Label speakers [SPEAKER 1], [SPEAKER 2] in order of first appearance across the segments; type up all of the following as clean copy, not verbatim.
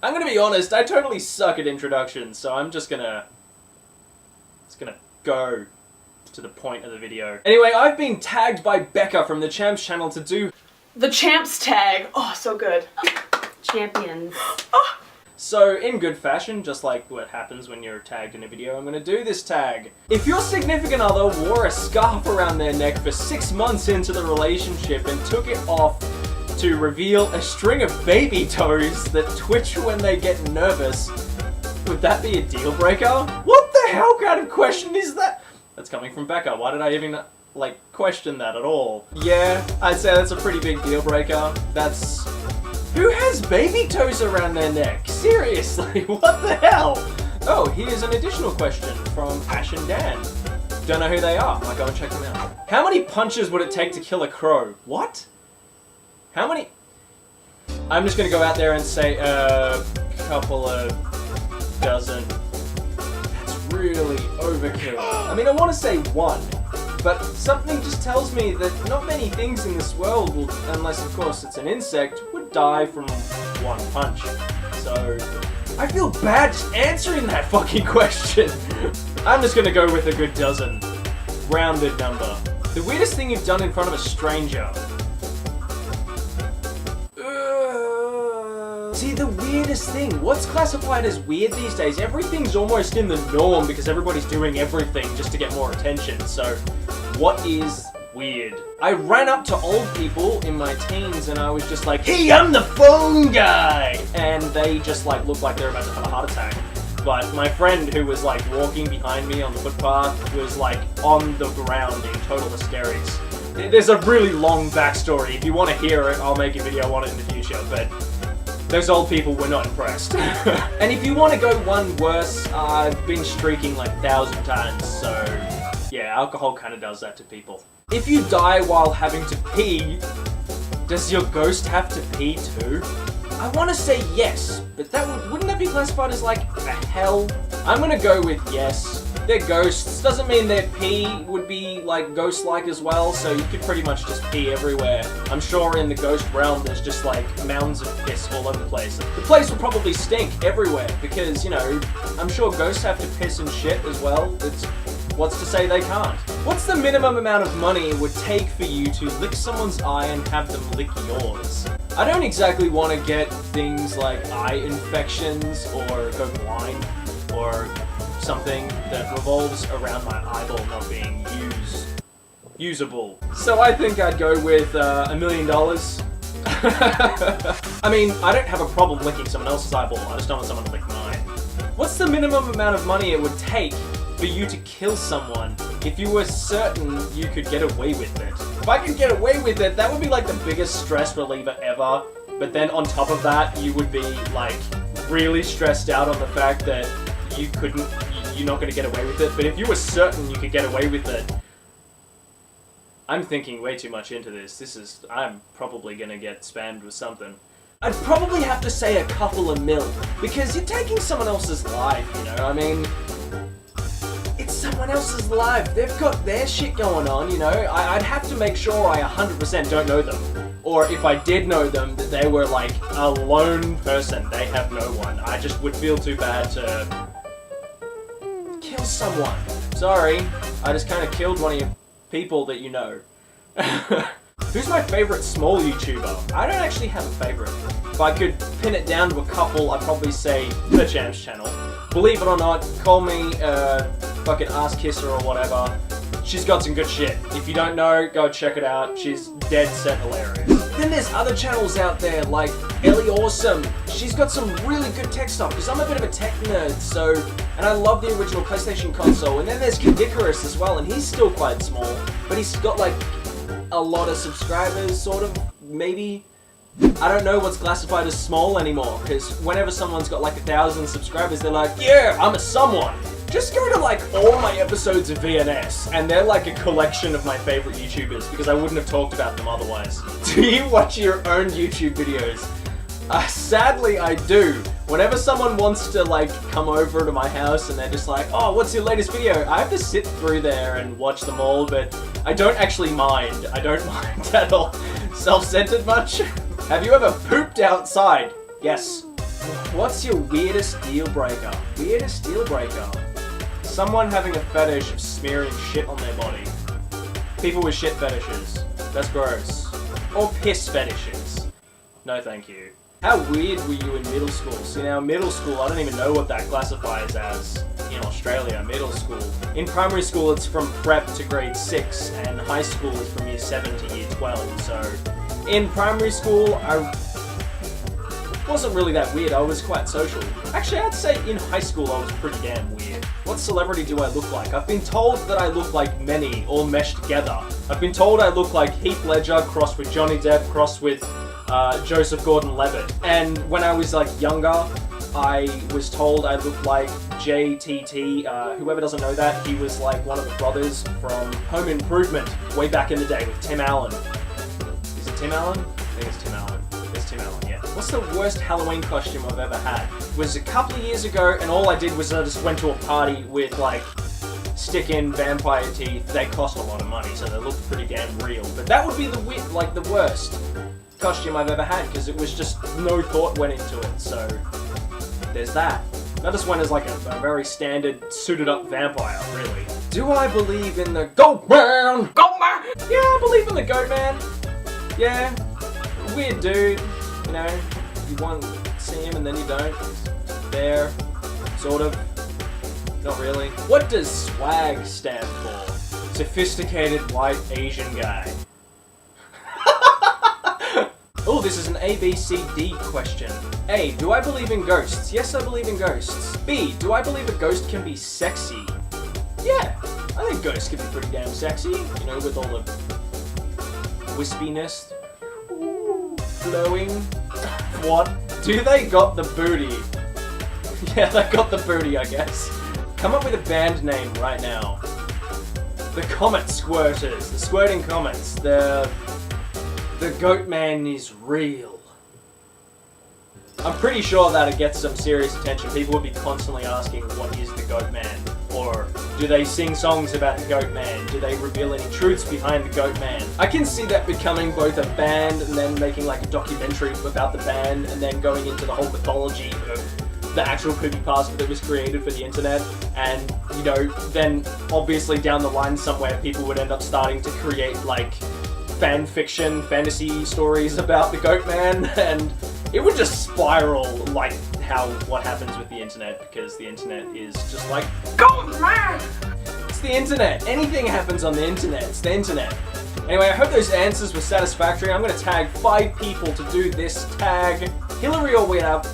[SPEAKER 1] I'm gonna be honest, I totally suck at introductions, so I'm just gonna go to the point of the video. Anyway, I've been tagged by Becca from the Champs channel to do
[SPEAKER 2] TheChampsTag. Oh, so good.
[SPEAKER 3] Champions.
[SPEAKER 2] Oh.
[SPEAKER 1] So, in good fashion, just like what happens when you're tagged in a video, I'm gonna do this tag. If your significant other wore a scarf around their neck for 6 months into the relationship and took it off to reveal a string of baby toes that twitch when they get nervous, would that be a deal breaker? What the hell kind of question is that? That's coming from Becca. Why did I even, like, question that at all? Yeah, I'd say that's a pretty big deal breaker. That's... Who has baby toes around their neck? Seriously, what the hell? Oh, here's an additional question from AshandDan. Don't know who they are. Might go and check them out. How many punches would it take to kill a crow? What? How many? I'm just gonna go out there and say a couple of dozen. That's really overkill. I mean, I want to say 1, but something just tells me that not many things in this world will, unless of course it's an insect, would die from 1 punch. So, I feel bad just answering that fucking question. I'm just gonna go with a good dozen. Rounded number. The weirdest thing you've done in front of a stranger. See, the weirdest thing, what's classified as weird these days? Everything's almost in the norm because everybody's doing everything just to get more attention, so what is weird? I ran up to old people in my teens and I was just like, hey, I'm the phone guy! And they just like looked like they were about to have a heart attack. But my friend who was like walking behind me on the footpath was like on the ground in total hysterics. There's a really long backstory. If you want to hear it, I'll make a video on it in the future, but those old people were not impressed. And if you want to go one worse, I've been streaking like 1,000 times, so yeah, alcohol kind of does that to people. If you die while having to pee, does your ghost have to pee too? I want to say yes, but wouldn't that be classified as like a hell? I'm gonna go with yes. They're ghosts. Doesn't mean their pee would be like ghost-like as well, so you could pretty much just pee everywhere. I'm sure in the ghost realm there's just like mounds of piss all over the place. The place will probably stink everywhere because, you know, I'm sure ghosts have to piss and shit as well. What's to say they can't? What's the minimum amount of money it would take for you to lick someone's eye and have them lick yours? I don't exactly want to get things like eye infections or go blind or something that revolves around my eyeball not being usable. So I think I'd go with $1 million. I mean, I don't have a problem licking someone else's eyeball, I just don't want someone to lick mine. What's the minimum amount of money it would take for you to kill someone if you were certain you could get away with it? If I could get away with it, that would be like the biggest stress reliever ever. But then on top of that, you would be like really stressed out on the fact that you're not going to get away with it. But if you were certain you could get away with it, I'm thinking way too much into this. I'm probably going to get spammed with something. I'd probably have to say a couple of mil, because you're taking someone else's life, you know, I mean, it's someone else's life, they've got their shit going on, you know, I'd have to make sure I 100% don't know them, or if I did know them, that they were like a lone person, they have no one. I just would feel too bad to kill someone. Sorry, I just kind of killed one of your people that you know. Who's my favorite small YouTuber? I don't actually have a favorite. If I could pin it down to a couple, I'd probably say The Champs channel. Believe it or not, call me fucking ass kisser or whatever. She's got some good shit. If you don't know, go check it out. She's dead set hilarious. Then there's other channels out there like Ellie Awesome. She's got some really good tech stuff because I'm a bit of a tech nerd, so, and I love the original PlayStation console. And then there's Kadikarus as well, and he's still quite small, but he's got like a lot of subscribers, sort of, maybe. I don't know what's classified as small anymore, because whenever someone's got like 1,000 subscribers, they're like, yeah, I'm a someone. Just go to like all my episodes of VNS, and they're like a collection of my favorite YouTubers, because I wouldn't have talked about them otherwise. Do you watch your own YouTube videos? Sadly, I do. Whenever someone wants to like come over to my house and they're just like, oh, what's your latest video? I have to sit through there and watch them all, but I don't actually mind. I don't mind at all. Self-centered much? Have you ever pooped outside? Yes. What's your weirdest deal breaker? Weirdest deal breaker? Someone having a fetish of smearing shit on their body. People with shit fetishes. That's gross. Or piss fetishes. No thank you. How weird were you in middle school? See now, middle school, I don't even know what that classifies as in Australia, middle school. In primary school, it's from prep to grade 6, and high school is from year 7 to year 12, so... In primary school, I wasn't really that weird, I was quite social. Actually, I'd say in high school I was pretty damn weird. What celebrity do I look like? I've been told that I look like many, all meshed together. I've been told I look like Heath Ledger crossed with Johnny Depp crossed with Joseph Gordon-Levitt. And when I was like younger, I was told I looked like JTT. Whoever doesn't know that, he was like one of the brothers from Home Improvement way back in the day with Tim Allen. Is it Tim Allen? I think it's Tim Allen. It's Tim Allen, yeah. What's the worst Halloween costume I've ever had? It was a couple of years ago, and all I did was I just went to a party with like stick-in vampire teeth. They cost a lot of money, so they look pretty damn real. But that would be the worst costume I've ever had, because it was just no thought went into it, so there's that. I just went as like a very standard suited up vampire, really. Do I believe in the Goat Man? Goat Man! Yeah, I believe in the Goat Man. Yeah, weird dude, you know, you want to see him and then you don't. There, sort of, not really. What does SWAG stand for? Sophisticated white Asian guy. Oh, this is an A, B, C, D question. A, do I believe in ghosts? Yes, I believe in ghosts. B, do I believe a ghost can be sexy? Yeah, I think ghosts can be pretty damn sexy. You know, with all the wispiness, flowing. What? Do they got the booty? Yeah, they got the booty, I guess. Come up with a band name right now. The Comet Squirters, the Squirting Comets, the Goat Man is real. I'm pretty sure that it gets some serious attention. People would be constantly asking, what is the Goat Man? Or, do they sing songs about the Goat Man? Do they reveal any truths behind the Goat Man? I can see that becoming both a band and then making like a documentary about the band and then going into the whole mythology of the actual creepypasta that was created for the internet. And, you know, then obviously down the line somewhere people would end up starting to create like fan fiction, fantasy stories about the Goat Man, and it would just spiral like what happens with the internet, because the internet is just like Goat Man! It's the internet. Anything happens on the internet. It's the internet. Anyway, I hope those answers were satisfactory. I'm going to tag 5 people to do this tag. Hillary or whatever.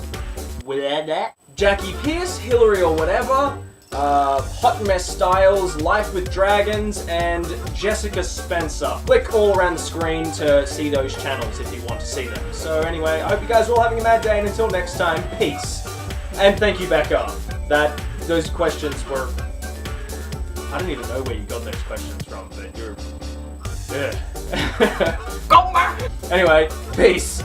[SPEAKER 1] Jackie Pierce, Hillary or whatever. Hot Mess Styles, Life with Dragons, and Jessica Spencer. Click all around the screen to see those channels if you want to see them. So anyway, I hope you guys are all having a mad day, and until next time, peace. And thank you, Becca. Those questions were... I don't even know where you got those questions from, but you're... Ugh. Go back! Anyway, peace.